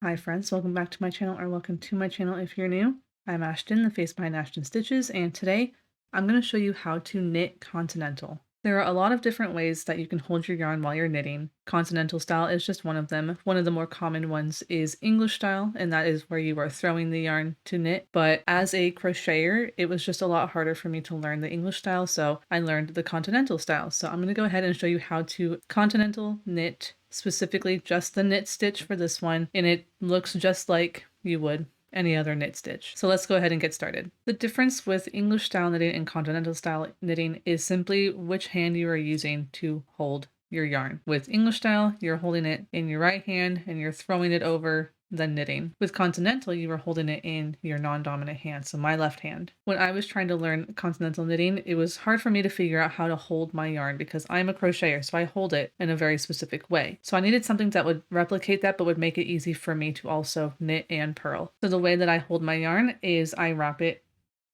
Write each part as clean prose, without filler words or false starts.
Hi friends, welcome back to my channel, or welcome to my channel if you're new. I'm Ashten, the face behind Ashten Stitches, and today I'm going to show you how to knit continental. There are a lot of different ways that you can hold your yarn while you're knitting. Continental style is just one of them. One of the more common ones is English style, and that is where you are throwing the yarn to knit. But as a crocheter, it was just a lot harder for me to learn the English style, so I learned the continental style. So I'm going to go ahead and show you how to continental knit, specifically just the knit stitch for this one, and it looks just like you would any other knit stitch. So let's go ahead and get started. The difference with English style knitting and continental style knitting is simply which hand you are using to hold your yarn. With English style, you're holding it in your right hand and you're throwing it over then knitting. With continental, you were holding it in your non-dominant hand, so my left hand. When I was trying to learn continental knitting, it was hard for me to figure out how to hold my yarn because I'm a crocheter, so I hold it in a very specific way. So I needed something that would replicate that but would make it easy for me to also knit and purl. So the way that I hold my yarn is I wrap it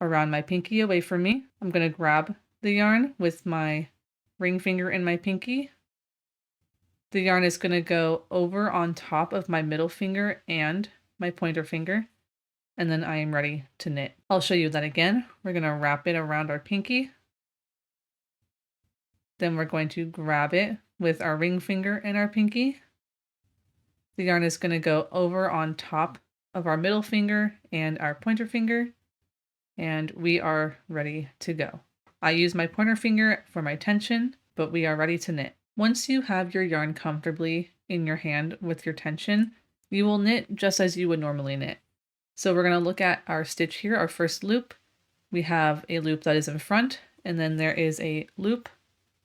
around my pinky away from me. I'm going to grab the yarn with my ring finger and my pinky. The yarn is going to go over on top of my middle finger and my pointer finger, and then I am ready to knit. I'll show you that again. We're going to wrap it around our pinky. Then we're going to grab it with our ring finger and our pinky. The yarn is going to go over on top of our middle finger and our pointer finger, and we are ready to go. I use my pointer finger for my tension, but we are ready to knit. Once you have your yarn comfortably in your hand with your tension, you will knit just as you would normally knit. So we're going to look at our stitch here, our first loop. We have a loop that is in front, and then there is a loop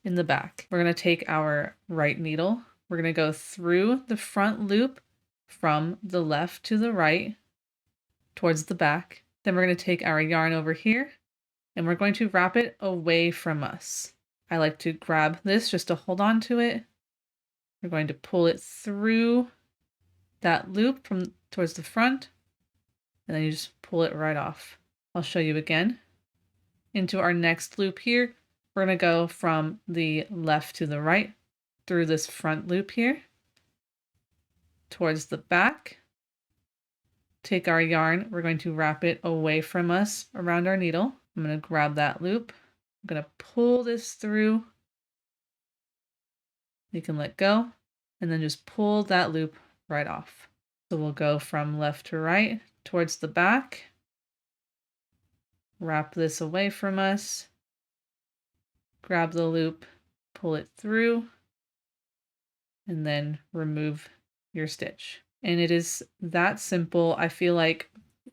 in the back. We're going to take our right needle. We're going to go through the front loop from the left to the right towards the back. Then we're going to take our yarn over here, and we're going to wrap it away from us. I like to grab this just to hold on to it. We're going to pull it through that loop from towards the front, and then you just pull it right off. I'll show you again. Into our next loop here, we're going to go from the left to the right through this front loop here, towards the back. Take our yarn, we're going to wrap it away from us around our needle. I'm going to grab that loop. I'm going to pull this through. You can let go and then just pull that loop right off. So we'll go from left to right towards the back. Wrap this away from us. Grab the loop, pull it through, and then remove your stitch. And it is that simple. I feel like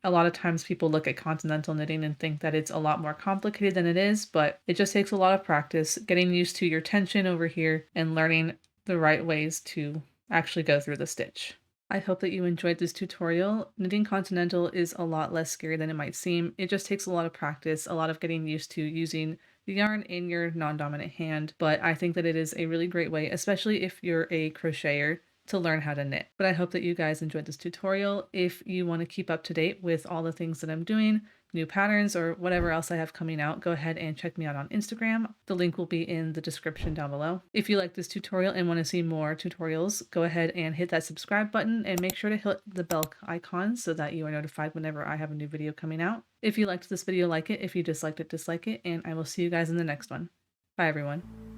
a lot of times people look at continental knitting and think that it's a lot more complicated than it is, but it just takes a lot of practice, getting used to your tension over here and learning the right ways to actually go through the stitch. I hope that you enjoyed this tutorial. Knitting continental is a lot less scary than it might seem. It just takes a lot of practice, a lot of getting used to using the yarn in your non-dominant hand, but I think that it is a really great way, especially if you're a crocheter, to learn how to knit. But I hope that you guys enjoyed this tutorial. If you want to keep up to date with all the things that I'm doing, new patterns, or whatever else I have coming out, go ahead and check me out on Instagram. The link will be in the description down below. If you like this tutorial and want to see more tutorials, go ahead and hit that subscribe button and make sure to hit the bell icon so that you are notified whenever I have a new video coming out. If you liked this video, like it. If you disliked it, dislike it. And I will see you guys in the next one. Bye everyone.